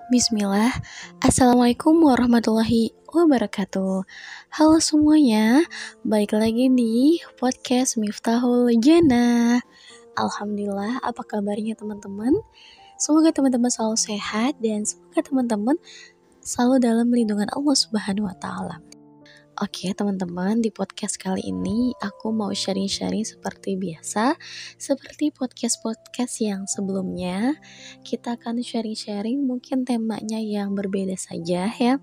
Bismillah. Assalamualaikum warahmatullahi wabarakatuh. Halo semuanya, balik lagi di podcast Miftahul Jannah. Alhamdulillah, apa kabarnya teman-teman? Semoga teman-teman selalu sehat dan semoga teman-teman selalu dalam lindungan Allah Subhanahu wa taala. Oke teman-teman, di podcast kali ini aku mau sharing-sharing seperti biasa. Seperti podcast-podcast yang sebelumnya, kita akan sharing-sharing mungkin temanya yang berbeda saja ya.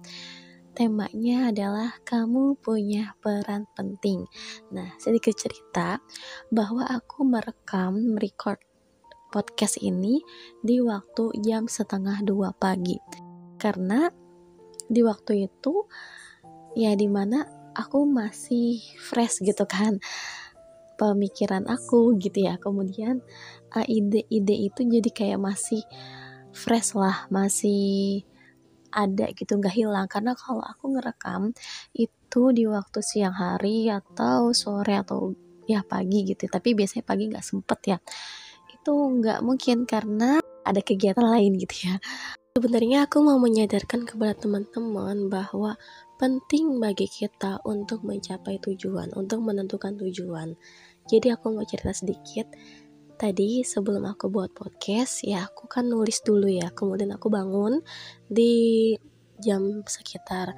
Temanya adalah kamu punya peran penting. Nah, sedikit cerita bahwa aku merecord podcast ini di waktu jam 1:30 pagi. Karena di waktu itu ya dimana aku masih fresh gitu kan pemikiran aku gitu ya, kemudian ide-ide itu jadi kayak masih fresh lah, masih ada gitu, nggak hilang. Karena kalau aku ngerekam itu di waktu siang hari atau sore atau ya pagi gitu, tapi biasanya pagi nggak sempet ya, itu nggak mungkin karena ada kegiatan lain gitu ya. Sebenarnya aku mau menyadarkan kepada teman-teman bahwa penting bagi kita untuk mencapai tujuan, untuk menentukan tujuan. Jadi aku mau cerita sedikit. Tadi sebelum aku buat podcast, ya aku kan nulis dulu ya. Kemudian aku bangun di jam sekitar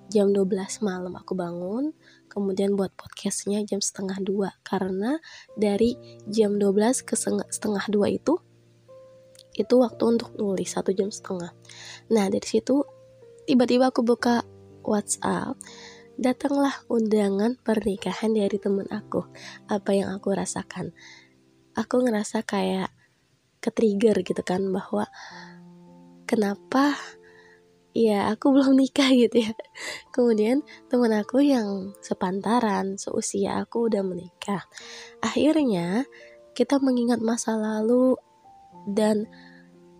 jam 12 malam aku bangun. Kemudian buat podcastnya jam 1:30. Karena dari jam 12 ke setengah 2 itu waktu untuk nulis 1,5 jam. Nah dari situ tiba-tiba aku buka WhatsApp, datanglah undangan pernikahan dari temen aku. Apa yang aku rasakan? Aku ngerasa kayak ke-trigger gitu kan, bahwa kenapa ya aku belum nikah gitu ya. Kemudian temen aku yang sepantaran, seusia aku udah menikah. Akhirnya kita mengingat masa lalu, dan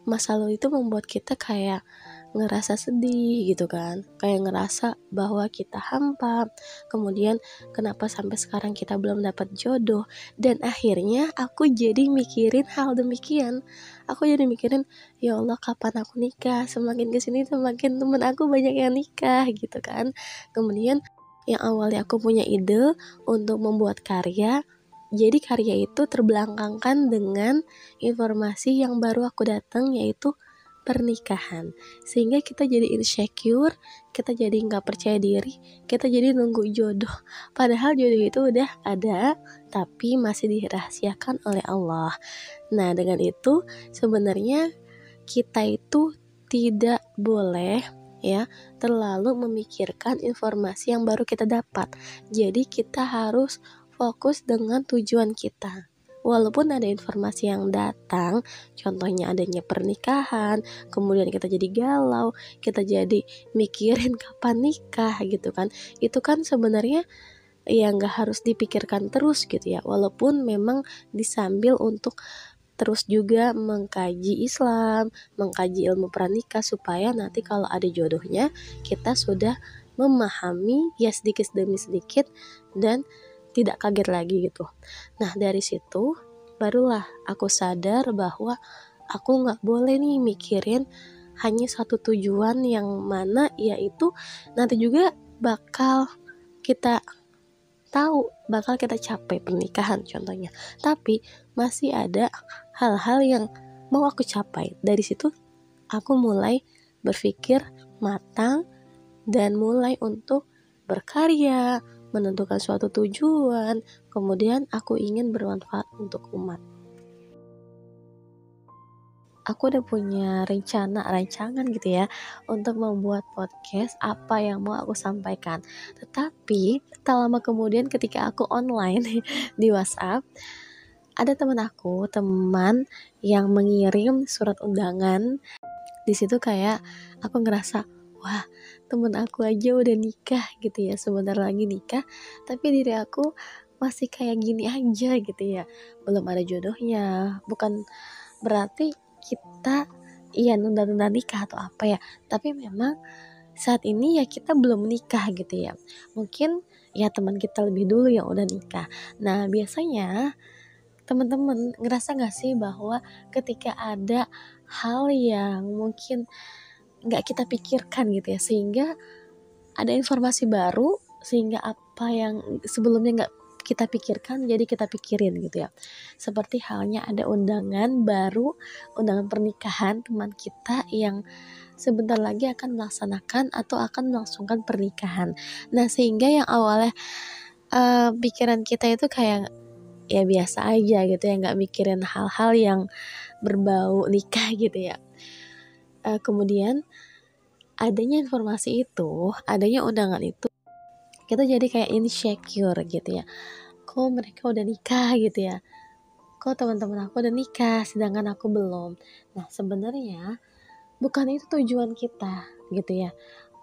masa lalu itu membuat kita kayak ngerasa sedih gitu kan, kayak ngerasa bahwa kita hampa, kemudian kenapa sampai sekarang kita belum dapat jodoh. Dan akhirnya aku jadi mikirin hal demikian. Aku jadi mikirin, ya Allah kapan aku nikah, semakin kesini semakin temen aku banyak yang nikah gitu kan. Kemudian yang awalnya aku punya ide untuk membuat karya, jadi karya itu terbelakangkan dengan informasi yang baru aku datang, yaitu pernikahan. Sehingga kita jadi insecure, kita jadi nggak percaya diri, kita jadi nunggu jodoh. Padahal jodoh itu udah ada, tapi masih dirahasiakan oleh Allah. Nah dengan itu sebenarnya kita itu tidak boleh ya terlalu memikirkan informasi yang baru kita dapat. Jadi kita harus fokus dengan tujuan kita. Walaupun ada informasi yang datang, contohnya adanya pernikahan, kemudian kita jadi galau, kita jadi mikirin kapan nikah gitu kan. Itu kan sebenarnya ya nggak harus dipikirkan terus gitu ya. Walaupun memang disambil untuk terus juga mengkaji Islam, mengkaji ilmu pranikah, supaya nanti kalau ada jodohnya kita sudah memahami ya sedikit demi sedikit dan tidak kaget lagi gitu. Nah dari situ barulah aku sadar bahwa aku nggak boleh nih mikirin hanya satu tujuan yang mana yaitu nanti juga bakal kita tahu, bakal kita capai pernikahan contohnya. Tapi masih ada hal-hal yang mau aku capai. Dari situ aku mulai berpikir matang dan mulai untuk berkarya, menentukan suatu tujuan, kemudian aku ingin bermanfaat untuk umat. Aku udah punya rancangan gitu ya untuk membuat podcast apa yang mau aku sampaikan. Tetapi tak lama kemudian ketika aku online di WhatsApp, ada teman yang mengirim surat undangan. Di situ kayak aku ngerasa, wah temen aku aja udah nikah gitu ya, sebentar lagi nikah, tapi diri aku masih kayak gini aja gitu ya, belum ada jodohnya. Bukan berarti kita iya nunda-nunda nikah atau apa ya, tapi memang saat ini ya kita belum nikah gitu ya. Mungkin ya teman kita lebih dulu yang udah nikah. Nah biasanya teman-teman ngerasa gak sih bahwa ketika ada hal yang mungkin nggak kita pikirkan gitu ya, sehingga ada informasi baru, sehingga apa yang sebelumnya nggak kita pikirkan jadi kita pikirin gitu ya. Seperti halnya ada undangan baru, undangan pernikahan teman kita yang sebentar lagi akan melaksanakan atau akan melangsungkan pernikahan. Nah, sehingga yang awalnya pikiran kita itu kayak ya biasa aja gitu ya, nggak mikirin hal-hal yang berbau nikah gitu ya. Kemudian adanya informasi itu, adanya undangan itu, kita jadi kayak insecure gitu ya. Kok mereka udah nikah gitu ya? Kok teman-teman aku udah nikah sedangkan aku belum? Nah, sebenarnya bukan itu tujuan kita gitu ya.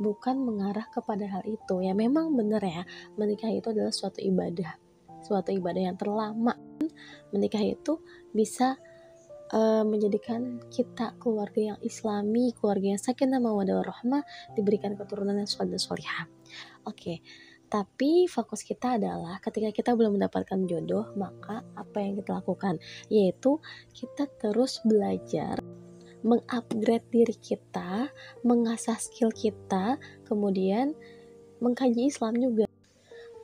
Bukan mengarah kepada hal itu. Ya memang benar ya, menikah itu adalah suatu ibadah. Suatu ibadah yang terlama. Menikah itu bisa menjadikan kita keluarga yang islami, keluarga yang sakinah mawaddah warahmah, diberikan keturunan yang saleh dan salihah. Oke, tapi fokus kita adalah ketika kita belum mendapatkan jodoh, maka apa yang kita lakukan? Yaitu kita terus belajar, mengupgrade diri kita, mengasah skill kita, kemudian mengkaji Islam juga.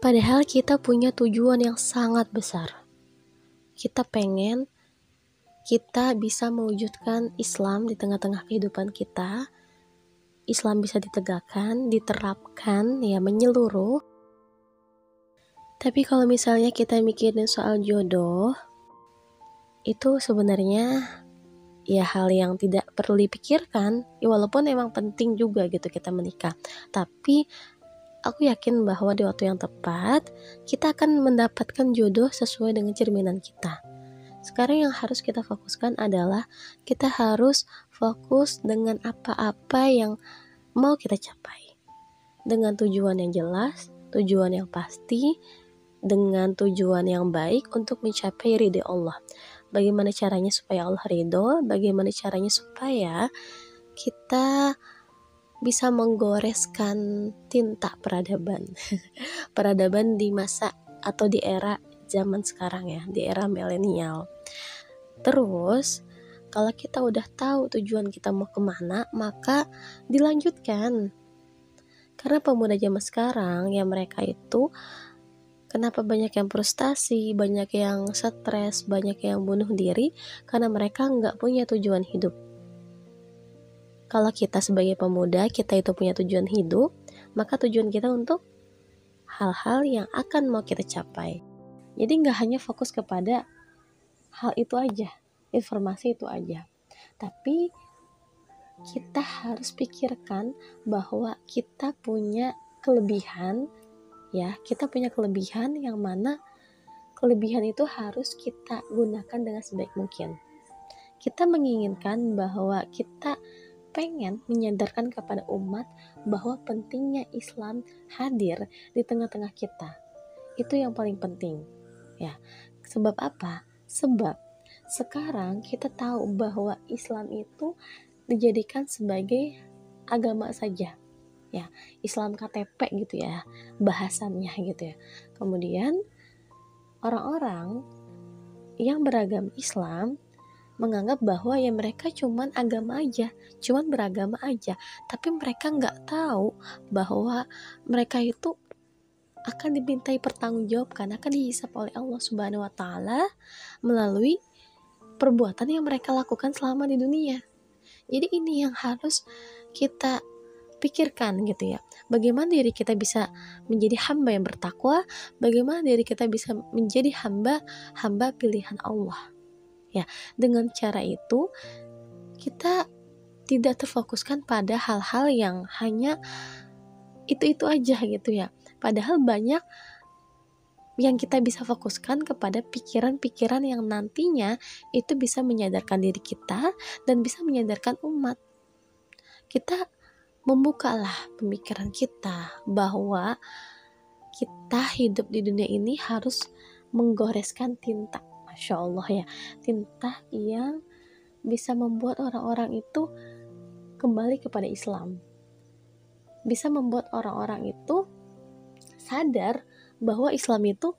Padahal kita punya tujuan yang sangat besar. Kita pengen kita bisa mewujudkan Islam di tengah-tengah kehidupan kita. Islam bisa ditegakkan, diterapkan, ya menyeluruh. Tapi kalau misalnya kita mikirin soal jodoh, itu sebenarnya ya hal yang tidak perlu dipikirkan. Ya, walaupun emang penting juga gitu kita menikah. Tapi aku yakin bahwa di waktu yang tepat, kita akan mendapatkan jodoh sesuai dengan cerminan kita. Sekarang yang harus kita fokuskan adalah kita harus fokus dengan apa-apa yang mau kita capai. Dengan tujuan yang jelas, tujuan yang pasti, dengan tujuan yang baik untuk mencapai ridho Allah. Bagaimana caranya supaya Allah ridho? Bagaimana caranya supaya kita bisa menggoreskan tinta peradaban. Peradaban di masa atau di era zaman sekarang ya, di era milenial. Terus kalau kita udah tahu tujuan kita mau kemana, maka dilanjutkan. Karena pemuda zaman sekarang ya, mereka itu kenapa banyak yang frustasi, banyak yang stres, banyak yang bunuh diri, karena mereka nggak punya tujuan hidup. Kalau kita sebagai pemuda, kita itu punya tujuan hidup, maka tujuan kita untuk hal-hal yang akan mau kita capai. Jadi nggak hanya fokus kepada hal itu aja, informasi itu aja. Tapi kita harus pikirkan bahwa kita punya kelebihan, ya, kita punya kelebihan yang mana kelebihan itu harus kita gunakan dengan sebaik mungkin. Kita menginginkan bahwa kita pengen menyadarkan kepada umat bahwa pentingnya Islam hadir di tengah-tengah kita. Itu yang paling penting. Ya, sebab apa? Sebab sekarang kita tahu bahwa Islam itu dijadikan sebagai agama saja. Ya, Islam KTP gitu ya, bahasannya gitu ya. Kemudian orang-orang yang beragama Islam menganggap bahwa ya mereka cuman agama aja, cuman beragama aja. Tapi mereka nggak tahu bahwa mereka itu akan dimintai pertanggungjawabkan, akan dihisap oleh Allah Subhanahu wa Ta'ala melalui perbuatan yang mereka lakukan selama di dunia. Jadi ini yang harus kita pikirkan gitu ya. Bagaimana diri kita bisa menjadi hamba yang bertakwa, bagaimana diri kita bisa menjadi hamba pilihan Allah. Ya, dengan cara itu kita tidak terfokuskan pada hal-hal yang hanya itu-itu aja gitu ya. Padahal banyak yang kita bisa fokuskan kepada pikiran-pikiran yang nantinya itu bisa menyadarkan diri kita dan bisa menyadarkan umat. Kita membukalah pemikiran kita bahwa kita hidup di dunia ini harus menggoreskan tinta. Masya Allah ya, tinta yang bisa membuat orang-orang itu kembali kepada Islam. Bisa membuat orang-orang itu sadar bahwa Islam itu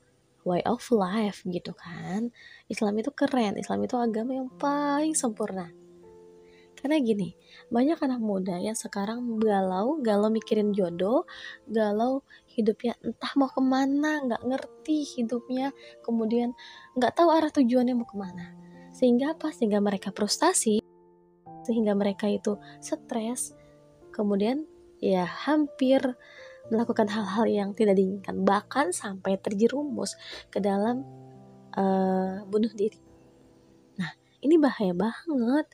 way of life gitu kan. Islam itu keren, Islam itu agama yang paling sempurna. Karena gini, banyak anak muda yang sekarang galau mikirin jodoh, galau hidupnya entah mau kemana, nggak ngerti hidupnya, kemudian nggak tahu arah tujuannya mau kemana. Sehingga apa? Sehingga mereka frustasi, sehingga mereka itu stres, kemudian ya hampir melakukan hal-hal yang tidak diinginkan, bahkan sampai terjerumus ke dalam bunuh diri. Nah, ini bahaya banget.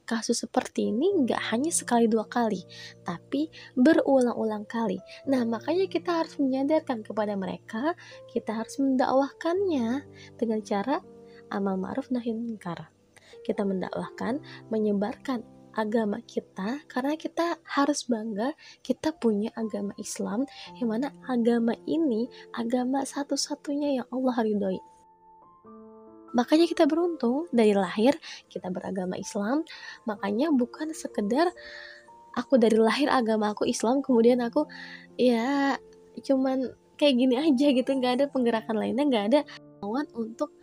Kasus seperti ini nggak hanya sekali dua kali, tapi berulang-ulang kali. Nah, makanya kita harus menyadarkan kepada mereka, kita harus mendakwahkannya dengan cara amal ma'ruf nahi munkar. Kita mendakwahkan, menyebarkan agama kita, karena kita harus bangga kita punya agama Islam, yang mana agama ini agama satu-satunya yang Allah ridhoi. Makanya kita beruntung dari lahir kita beragama Islam. Makanya bukan sekedar aku dari lahir agama aku Islam, kemudian aku ya cuman kayak gini aja gitu, nggak ada penggerakan lainnya, nggak ada kemauan untuk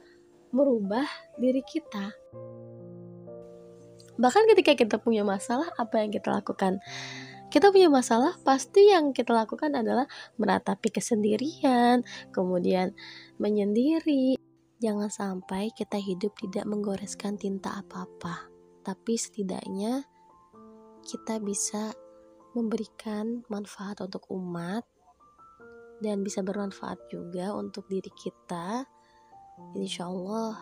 merubah diri kita. Bahkan ketika kita punya masalah, apa yang kita lakukan? Kita punya masalah, pasti yang kita lakukan adalah meratapi kesendirian, kemudian menyendiri. Jangan sampai kita hidup tidak menggoreskan tinta apa-apa, tapi setidaknya kita bisa memberikan manfaat untuk umat dan bisa bermanfaat juga untuk diri kita. Insya Allah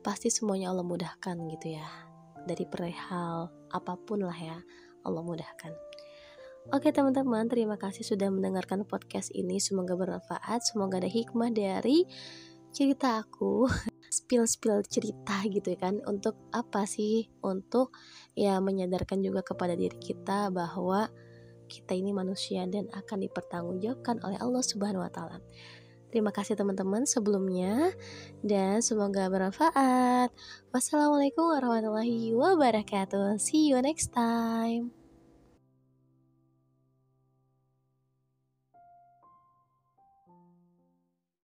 pasti semuanya Allah mudahkan gitu ya. Dari perihal apapun lah ya, Allah mudahkan. Oke teman-teman, terima kasih sudah mendengarkan podcast ini. Semoga bermanfaat, semoga ada hikmah dari cerita aku, spill cerita gitu kan. Untuk apa sih? Untuk ya menyadarkan juga kepada diri kita bahwa kita ini manusia dan akan dipertanggungjawabkan oleh Allah Subhanahu wa taala. Terima kasih teman-teman sebelumnya dan semoga bermanfaat. Wassalamualaikum warahmatullahi wabarakatuh. See you next time.